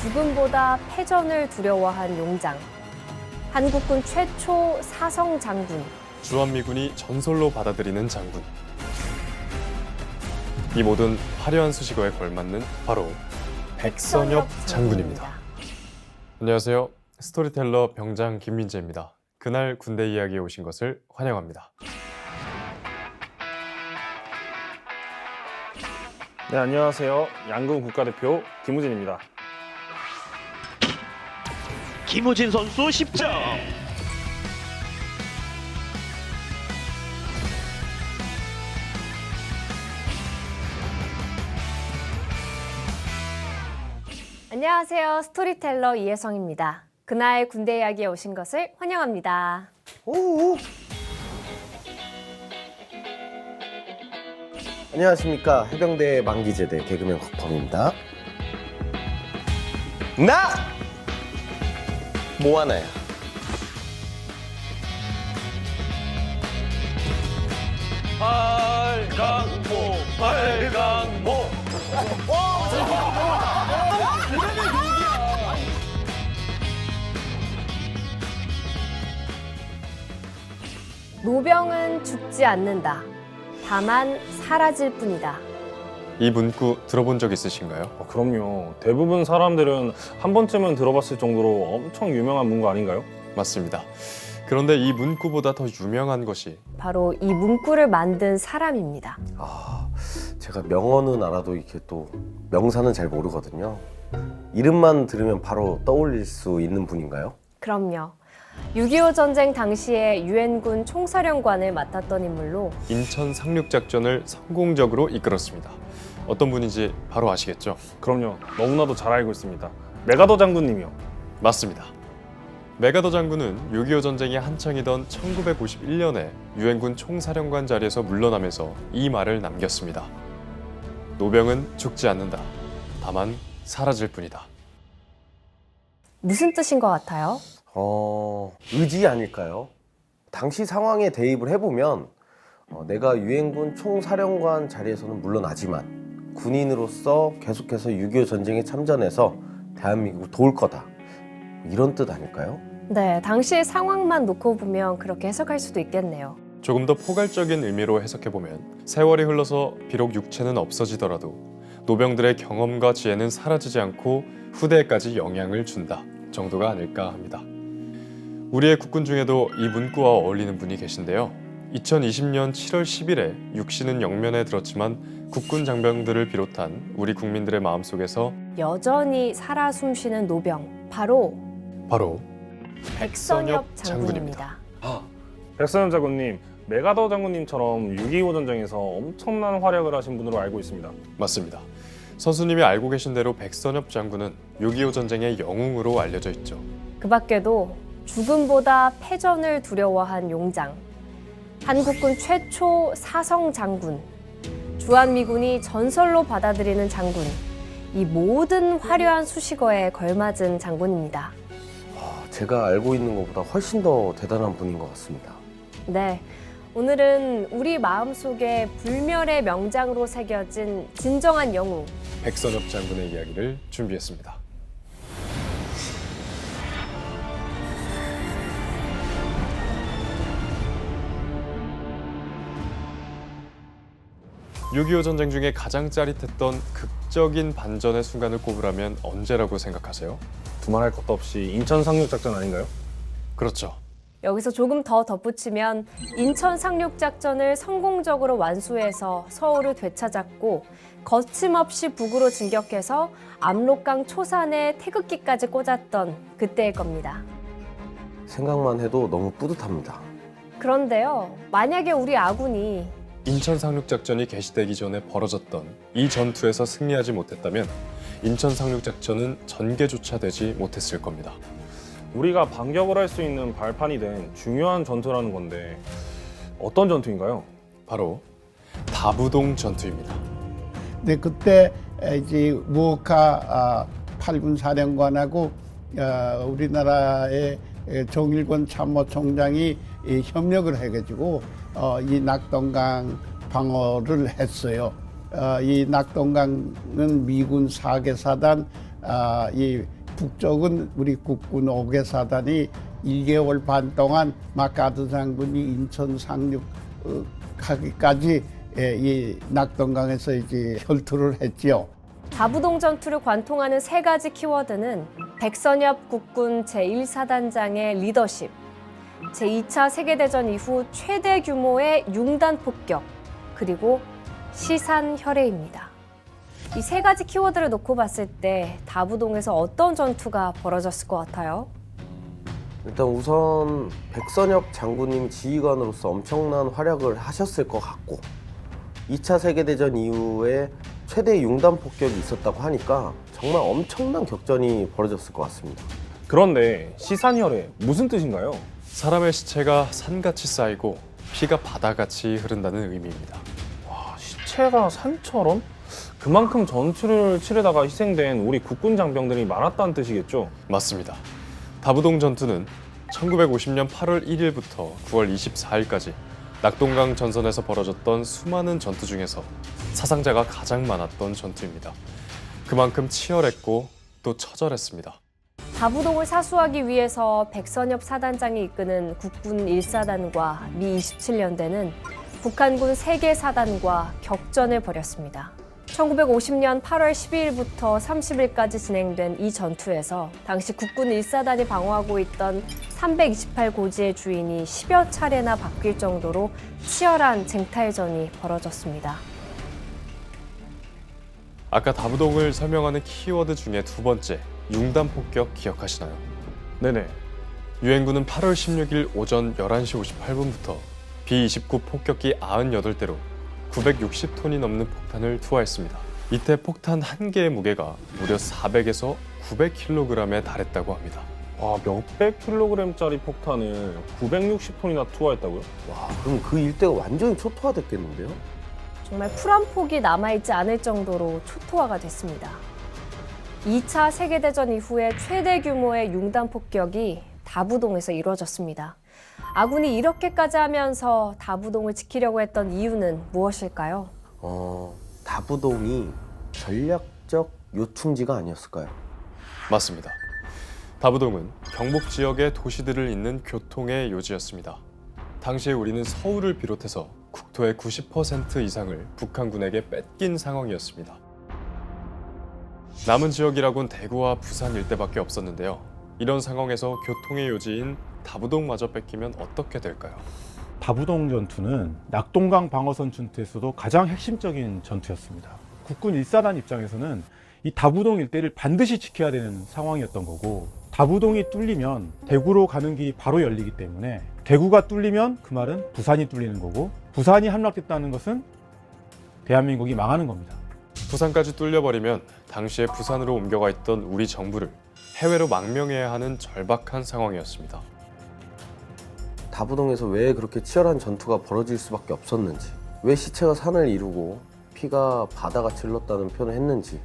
죽음보다 패전을 두려워한 용장. 한국군 최초 사성 장군. 주한미군이 전설로 받아들이는 장군. 이 모든 화려한 수식어에 걸맞는 바로 백선엽 장군입니다. 안녕하세요. 스토리텔러 병장 김민재입니다. 그날 군대 이야기에 오신 것을 환영합니다. 네, 안녕하세요. 양궁 국가대표 김우진입니다. 김우진 선수 10점. 안녕하세요. 스토리텔러 이혜성입니다. 그날 군대 이야기에 오신 것을 환영합니다. 오. 안녕하십니까. 해병대 만기제대 개그맨 곽범입니다. 나 뭐하나야. 팔강모. 노병은 죽지 않는다. 다만 사라질 뿐이다. 이 문구 들어본 적 있으신가요? 그럼요. 대부분 사람들은 한 번쯤은 들어봤을 정도로 엄청 유명한 문구 아닌가요? 맞습니다. 그런데 이 문구보다 더 유명한 것이 바로 이 문구를 만든 사람입니다. 제가 명언은 알아도 이렇게 또 명사는 잘 모르거든요. 이름만 들으면 바로 떠올릴 수 있는 분인가요? 그럼요. 6.25 전쟁 당시에 유엔군 총사령관을 맡았던 인물로 인천 상륙작전을 성공적으로 이끌었습니다. 어떤 분인지 바로 아시겠죠? 그럼요. 너무나도 잘 알고 있습니다. 메가더 장군님이요. 맞습니다. 메가더 장군은 6.25 전쟁이 한창이던 1951년에 유엔군 총사령관 자리에서 물러나면서 이 말을 남겼습니다. 노병은 죽지 않는다. 다만 사라질 뿐이다. 무슨 뜻인 것 같아요? 의지 아닐까요? 당시 상황에 대입을 해보면 내가 유엔군 총사령관 자리에서는 물러나지만 군인으로서 계속해서 6.25 전쟁에 참전해서 대한민국을 도울 거다. 이런 뜻 아닐까요? 네, 당시의 상황만 놓고 보면 그렇게 해석할 수도 있겠네요. 조금 더 포괄적인 의미로 해석해보면 세월이 흘러서 비록 육체는 없어지더라도 노병들의 경험과 지혜는 사라지지 않고 후대에까지 영향을 준다 정도가 아닐까 합니다. 우리의 국군 중에도 이 문구와 어울리는 분이 계신데요. 2020년 7월 10일에 육신은 영면에 들었지만 국군 장병들을 비롯한 우리 국민들의 마음속에서 여전히 살아 숨쉬는 노병, 바로 백선엽 장군입니다. 백선엽 장군님, 메가더 장군님처럼 6.25 전쟁에서 엄청난 활약을 하신 분으로 알고 있습니다. 맞습니다. 선수님이 알고 계신 대로 백선엽 장군은 6.25 전쟁의 영웅으로 알려져 있죠. 그 밖에도 죽음보다 패전을 두려워한 용장, 한국군 최초 사성 장군, 주한미군이 전설로 받아들이는 장군, 이 모든 화려한 수식어에 걸맞은 장군입니다. 제가 알고 있는 것보다 훨씬 더 대단한 분인 것 같습니다. 네, 오늘은 우리 마음속에 불멸의 명장으로 새겨진 진정한 영웅, 백선엽 장군의 이야기를 준비했습니다. (6.25) 전쟁 중에 가장 짜릿했던 극적인 반전의 순간을 꼽으라면 언제라고 생각하세요? 두말할 것도 없이 인천 상륙작전 아닌가요? 그렇죠. 여기서 조금 더 덧붙이면 인천 상륙작전을 성공적으로 완수해서 서울을 되찾았고 거침없이 북으로 진격해서 압록강 초산에 태극기까지 꽂았던 그때일 겁니다. 생각만 해도 너무 뿌듯합니다. 그런데요, 만약에 우리 아군이 인천 상륙작전이 개시되기 전에 벌어졌던 이 전투에서 승리하지 못했다면 인천 상륙작전은 전개조차 되지 못했을 겁니다. 우리가 반격을 할 수 있는 발판이 된 중요한 전투라는 건데 어떤 전투인가요? 바로 다부동 전투입니다. 네, 그때 이제 무오카 8군 사령관하고 우리나라의 정일권 참모총장이 협력을 해가지고 이 낙동강 방어를 했어요. 이 낙동강은 미군 4개 사단 이 북쪽은 우리 국군 5개 사단이 1개월 반 동안 마카드 장군이 인천 상륙하기까지 이 낙동강에서 이제 혈투를 했지요. 다부동 전투를 관통하는 세 가지 키워드는 백선엽 국군 제1사단장의 리더십, 제2차 세계대전 이후 최대 규모의 융단 폭격, 그리고 시산혈해입니다. 이 세 가지 키워드를 놓고 봤을 때 다부동에서 어떤 전투가 벌어졌을 것 같아요? 일단 우선 백선엽 장군님 지휘관으로서 엄청난 활약을 하셨을 것 같고 2차 세계대전 이후에 최대 융단 폭격이 있었다고 하니까 정말 엄청난 격전이 벌어졌을 것 같습니다. 그런데 시산혈해 무슨 뜻인가요? 사람의 시체가 산같이 쌓이고 피가 바다같이 흐른다는 의미입니다. 시체가 산처럼? 그만큼 전투를 치르다가 희생된 우리 국군 장병들이 많았다는 뜻이겠죠? 맞습니다. 다부동 전투는 1950년 8월 1일부터 9월 24일까지 낙동강 전선에서 벌어졌던 수많은 전투 중에서 사상자가 가장 많았던 전투입니다. 그만큼 치열했고 또 처절했습니다. 다부동을 사수하기 위해서 백선엽 사단장이 이끄는 국군 1사단과 미 27년대는 북한군 3개 사단과 격전을 벌였습니다. 1950년 8월 12일부터 30일까지 진행된 이 전투에서 당시 국군 1사단이 방어하고 있던 328고지의 주인이 10여 차례나 바뀔 정도로 치열한 쟁탈전이 벌어졌습니다. 아까 다부동을 설명하는 키워드 중에 두 번째, 융단 폭격 기억하시나요? 네네. 유엔군은 8월 16일 오전 11시 58분부터 B-29 폭격기 98대로 960톤이 넘는 폭탄을 투하했습니다. 이때 폭탄 한 개의 무게가 무려 400에서 900kg에 달했다고 합니다. 와, 몇백 킬로그램짜리 폭탄을 960톤이나 투하했다고요? 와, 그럼 그 일대가 완전히 초토화됐겠는데요? 정말 풀 한 폭이 남아있지 않을 정도로 초토화가 됐습니다. 2차 세계대전 이후에 최대 규모의 융단 폭격이 다부동에서 이루어졌습니다. 아군이 이렇게까지 하면서 다부동을 지키려고 했던 이유는 무엇일까요? 다부동이 전략적 요충지가 아니었을까요? 맞습니다. 다부동은 경북 지역의 도시들을 잇는 교통의 요지였습니다. 당시에 우리는 서울을 비롯해서 국토의 90% 이상을 북한군에게 뺏긴 상황이었습니다. 남은 지역이라곤 대구와 부산 일대밖에 없었는데요. 이런 상황에서 교통의 요지인 다부동마저 뺏기면 어떻게 될까요? 다부동 전투는 낙동강 방어선 전투에서도 가장 핵심적인 전투였습니다. 국군 1사단 입장에서는 이 다부동 일대를 반드시 지켜야 되는 상황이었던 거고, 다부동이 뚫리면 대구로 가는 길이 바로 열리기 때문에 대구가 뚫리면 그 말은 부산이 뚫리는 거고, 부산이 함락됐다는 것은 대한민국이 망하는 겁니다. 부산까지 뚫려버리면 당시에 부산으로 옮겨가 있던 우리 정부를 해외로 망명해야 하는 절박한 상황이었습니다. 다부동에서 왜 그렇게 치열한 전투가 벌어질 수밖에 없었는지, 왜 시체가 산을 이루고 피가 바다같이 흘렀다는 표현을 했는지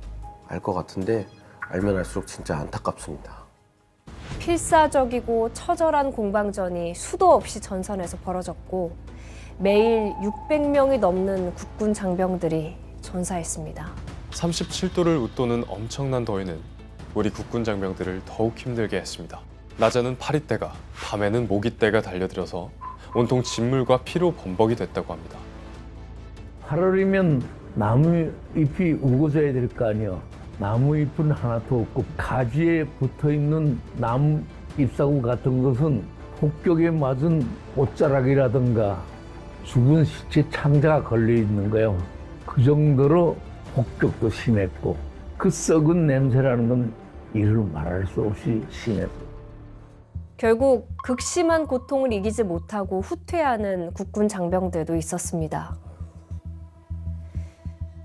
알 것 같은데 알면 알수록 진짜 안타깝습니다. 필사적이고 처절한 공방전이 수도 없이 전선에서 벌어졌고 매일 600명이 넘는 국군 장병들이 전사했습니다. 37도를 웃도는 엄청난 더위는 우리 국군 장병들을 더욱 힘들게 했습니다. 낮에는 파리떼가, 밤에는 모기떼가 달려들어서 온통 진물과 피로 범벅이 됐다고 합니다. 8월이면 나무 잎이 우거져야 될 거 아니야. 나무 잎은 하나도 없고 가지에 붙어있는 나무 잎사구 같은 것은 폭격에 맞은 옷자락이라든가 죽은 시체 창자가 걸려있는 거예요. 그 정도로 폭격도 심했고 그 썩은 냄새라는 건 이를 말할 수 없이 심했어요. 결국 극심한 고통을 이기지 못하고 후퇴하는 국군 장병들도 있었습니다.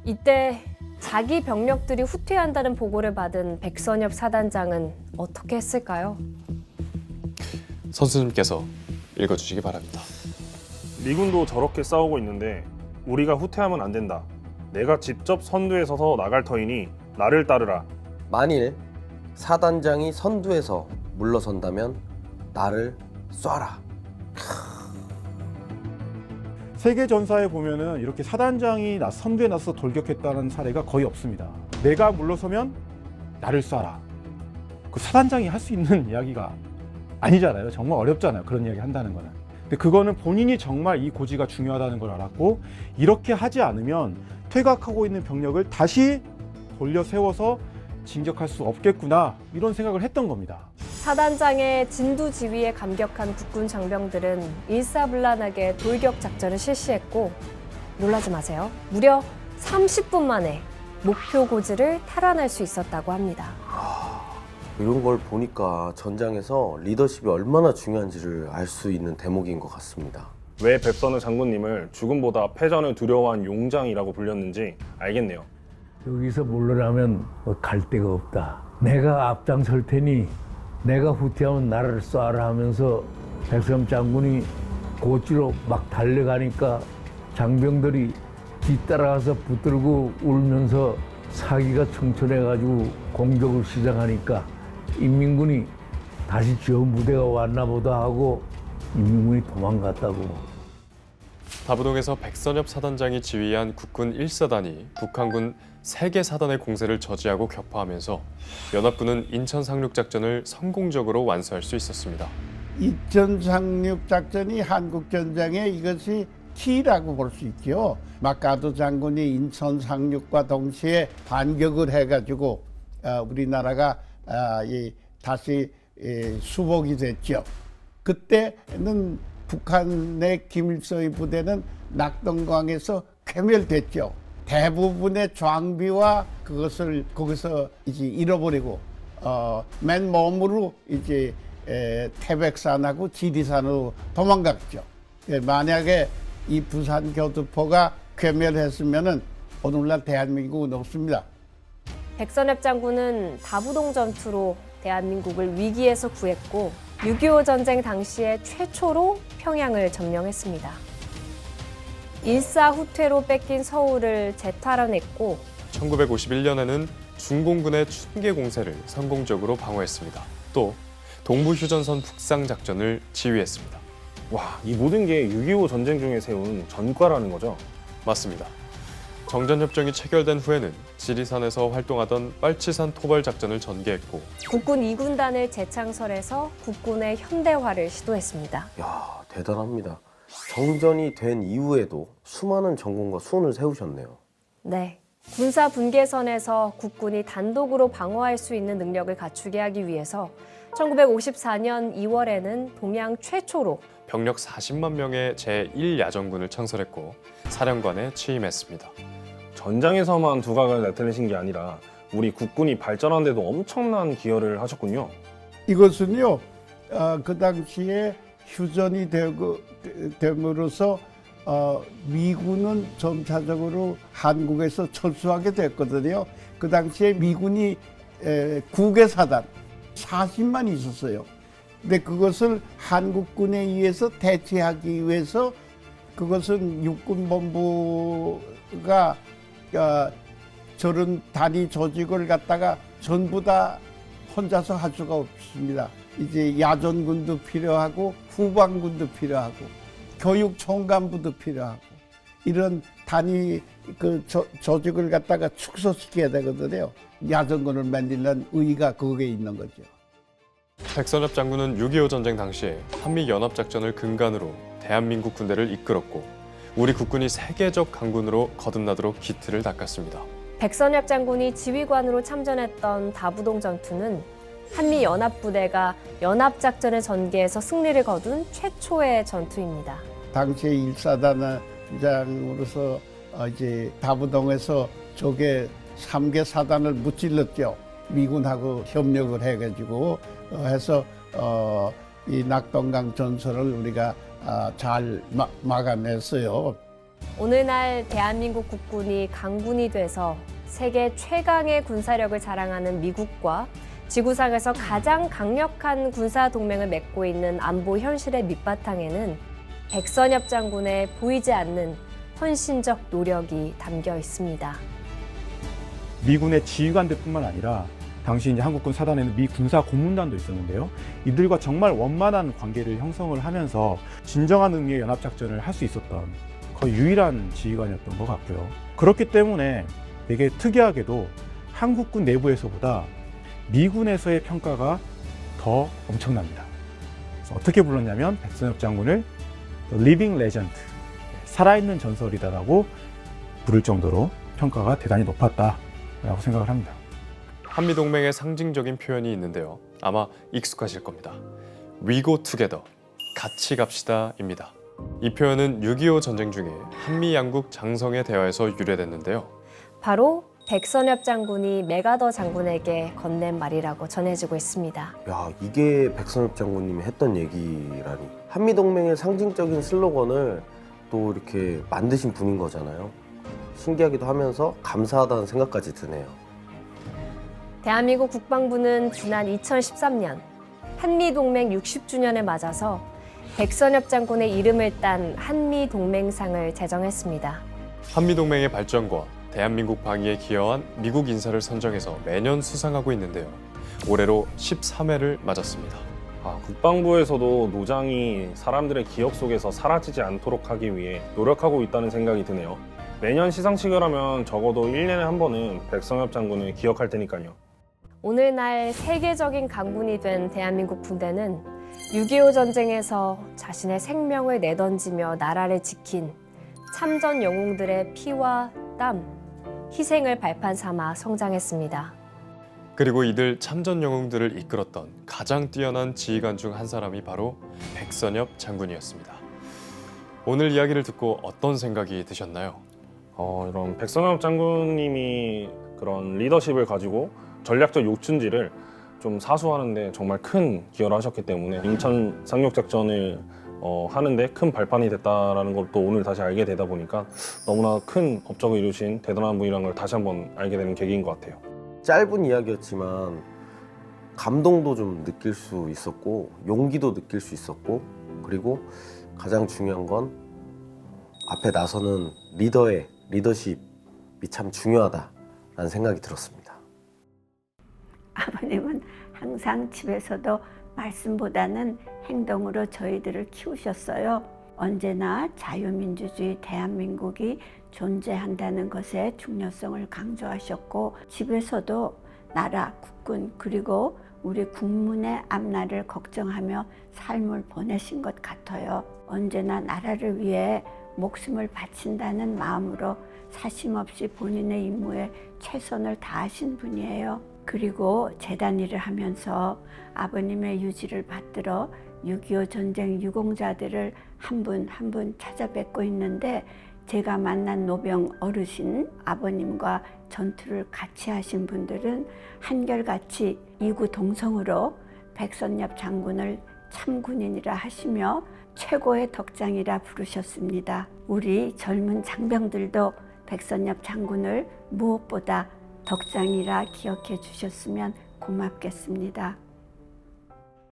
이때 자기 병력들이 후퇴한다는 보고를 받은 백선엽 사단장은 어떻게 했을까요? 선수님께서 읽어주시기 바랍니다. 미군도 저렇게 싸우고 있는데 우리가 후퇴하면 안 된다. 내가 직접 선두에 서서 나갈 터이니 나를 따르라. 만일 사단장이 선두에서 물러선다면 나를 쏴라. 세계 전사에 보면은 이렇게 사단장이 선두에 나서 돌격했다는 사례가 거의 없습니다. 내가 물러서면 나를 쏴라. 그 사단장이 할 수 있는 이야기가 아니잖아요. 정말 어렵잖아요. 그런 이야기 한다는 거는. 근데 그거는 본인이 정말 이 고지가 중요하다는 걸 알았고, 이렇게 하지 않으면 퇴각하고 있는 병력을 다시 돌려 세워서 진격할 수 없겠구나, 이런 생각을 했던 겁니다. 사단장의 진두지휘에 감격한 국군 장병들은 일사불란하게 돌격 작전을 실시했고, 놀라지 마세요. 무려 30분 만에 목표 고지를 탈환할 수 있었다고 합니다. 이런 걸 보니까 전장에서 리더십이 얼마나 중요한지를 알 수 있는 대목인 것 같습니다. 왜 백선우 장군님을 죽음보다 패전을 두려워한 용장이라고 불렸는지 알겠네요. 여기서 물러나면 갈 데가 없다. 내가 앞장설 테니 내가 후퇴하면 나를 쏴라 하면서 백선 장군이 고지로 막 달려가니까 장병들이 뒤따라가서 붙들고 울면서 사기가 청천해가지고 공격을 시작하니까 인민군이 다시 저 무대가 왔나 보다 하고 인민군이 도망갔다고. 다부동에서 백선엽 사단장이 지휘한 국군 1사단이 북한군 3개 사단의 공세를 저지하고 격파하면서 연합군은 인천 상륙작전을 성공적으로 완수할 수 있었습니다. 인천 상륙작전이 한국전장에 이것이 키라고 볼 수 있죠. 마카도 장군이 인천 상륙과 동시에 반격을 해가지고 우리나라가 다시 수복이 됐죠. 그때는 북한의 김일성의 부대는 낙동강에서 괴멸됐죠. 대부분의 장비와 그것을 거기서 이제 잃어버리고 맨 몸으로 이제 태백산하고 지리산으로 도망갔죠. 만약에 이 부산 교두포가 괴멸했으면은 오늘날 대한민국은 없습니다. 백선엽 장군은 다부동 전투로 대한민국을 위기에서 구했고 6.25 전쟁 당시에 최초로 평양을 점령했습니다. 일사후퇴로 뺏긴 서울을 재탈환했고 1951년에는 중공군의 춘계 공세를 성공적으로 방어했습니다. 또 동부휴전선 북상작전을 지휘했습니다. 와, 이 모든 게 6.25 전쟁 중에 세운 전과라는 거죠? 맞습니다. 정전협정이 체결된 후에는 지리산에서 활동하던 빨치산 토벌 작전을 전개했고 국군 2군단을 재창설해서 국군의 현대화를 시도했습니다. 야, 대단합니다. 정전이 된 이후에도 수많은 전공과 수훈을 세우셨네요. 네. 군사 분계선에서 국군이 단독으로 방어할 수 있는 능력을 갖추게 하기 위해서 1954년 2월에는 동양 최초로 병력 40만 명의 제1야전군을 창설했고 사령관에 취임했습니다. 전장에서만 두각을 나타내신 게 아니라 우리 국군이 발전한 데도 엄청난 기여를 하셨군요. 이것은요, 그 당시에 휴전이 됨으로써 미군은 점차적으로 한국에서 철수하게 됐거든요. 그 당시에 미군이 국외 사단 40만 있었어요. 근데 그것을 한국군에 의해서 대체하기 위해서 그것은 육군본부가 저런 단위 조직을 갖다가 전부 다 혼자서 할 수가 없습니다. 이제 야전군도 필요하고 후방군도 필요하고 교육총관부도 필요하고 이런 단위 조직을 갖다가 축소시켜야 되거든요. 야전군을 만들려는 의의가 거기에 있는 거죠. 백선엽 장군은 6.25 전쟁 당시에 한미연합작전을 근간으로 대한민국 군대를 이끌었고 우리 국군이 세계적 강군으로 거듭나도록 기틀을 닦았습니다. 백선엽 장군이 지휘관으로 참전했던 다부동 전투는 한미연합부대가 연합작전을 전개해서 승리를 거둔 최초의 전투입니다. 당시에 1사단장으로서 이제 다부동에서 적의 3개 사단을 무찔렀죠. 미군하고 협력을 해가지고 해서 이 낙동강 전설을 우리가 잘 막아냈어요. 오늘날 대한민국 국군이 강군이 돼서 세계 최강의 군사력을 자랑하는 미국과 지구상에서 가장 강력한 군사 동맹을 맺고 있는 안보 현실의 밑바탕에는 백선엽 장군의 보이지 않는 헌신적 노력이 담겨 있습니다. 미군의 지휘관들뿐만 아니라 당시 이제 한국군 사단에는 미 군사 고문단도 있었는데요. 이들과 정말 원만한 관계를 형성을 하면서 진정한 의미의 연합작전을 할 수 있었던 거의 유일한 지휘관이었던 것 같고요. 그렇기 때문에 되게 특이하게도 한국군 내부에서보다 미군에서의 평가가 더 엄청납니다. 그래서 어떻게 불렀냐면 백선엽 장군을 The Living Legend, 살아있는 전설이다라고 부를 정도로 평가가 대단히 높았다라고 생각을 합니다. 한미동맹의 상징적인 표현이 있는데요. 아마 익숙하실 겁니다. We go together, 같이 갑시다입니다. 이 표현은 6.25 전쟁 중에 한미 양국 장성의 대화에서 유래됐는데요. 바로 백선엽 장군이 메가더 장군에게 건넨 말이라고 전해지고 있습니다. 야, 이게 백선엽 장군님이 했던 얘기라니. 한미동맹의 상징적인 슬로건을 또 이렇게 만드신 분인 거잖아요. 신기하기도 하면서 감사하다는 생각까지 드네요. 대한민국 국방부는 지난 2013년 한미동맹 60주년을 맞아서 백선엽 장군의 이름을 딴 한미동맹상을 제정했습니다. 한미동맹의 발전과 대한민국 방위에 기여한 미국 인사를 선정해서 매년 수상하고 있는데요. 올해로 13회를 맞았습니다. 국방부에서도 노장이 사람들의 기억 속에서 사라지지 않도록 하기 위해 노력하고 있다는 생각이 드네요. 매년 시상식을 하면 적어도 1년에 한 번은 백선엽 장군을 기억할 테니까요. 오늘날 세계적인 강군이 된 대한민국 군대는 6.25 전쟁에서 자신의 생명을 내던지며 나라를 지킨 참전 영웅들의 피와 땀, 희생을 발판 삼아 성장했습니다. 그리고 이들 참전 영웅들을 이끌었던 가장 뛰어난 지휘관 중 한 사람이 바로 백선엽 장군이었습니다. 오늘 이야기를 듣고 어떤 생각이 드셨나요? 이런 백선엽 장군님이 그런 리더십을 가지고 전략적 요충지를 좀 사수하는데 정말 큰 기여를 하셨기 때문에 인천 상륙작전을 하는데 큰 발판이 됐다는 걸 또 오늘 다시 알게 되다 보니까 너무나 큰 업적을 이루신 대단한 분이라는 걸 다시 한번 알게 되는 계기인 것 같아요. 짧은 이야기였지만 감동도 좀 느낄 수 있었고 용기도 느낄 수 있었고 그리고 가장 중요한 건 앞에 나서는 리더의 리더십이 참 중요하다라는 생각이 들었습니다. 아버님은 항상 집에서도 말씀보다는 행동으로 저희들을 키우셨어요. 언제나 자유민주주의 대한민국이 존재한다는 것의 중요성을 강조하셨고 집에서도 나라, 국군 그리고 우리 국민의 앞날을 걱정하며 삶을 보내신 것 같아요. 언제나 나라를 위해 목숨을 바친다는 마음으로 사심없이 본인의 임무에 최선을 다하신 분이에요. 그리고 재단 일을 하면서 아버님의 유지를 받들어 6.25 전쟁 유공자들을 한 분 한 분 찾아뵙고 있는데 제가 만난 노병 어르신 아버님과 전투를 같이 하신 분들은 한결같이 이구동성으로 백선엽 장군을 참군인이라 하시며 최고의 덕장이라 부르셨습니다. 우리 젊은 장병들도 백선엽 장군을 무엇보다 덕장이라 기억해 주셨으면 고맙겠습니다.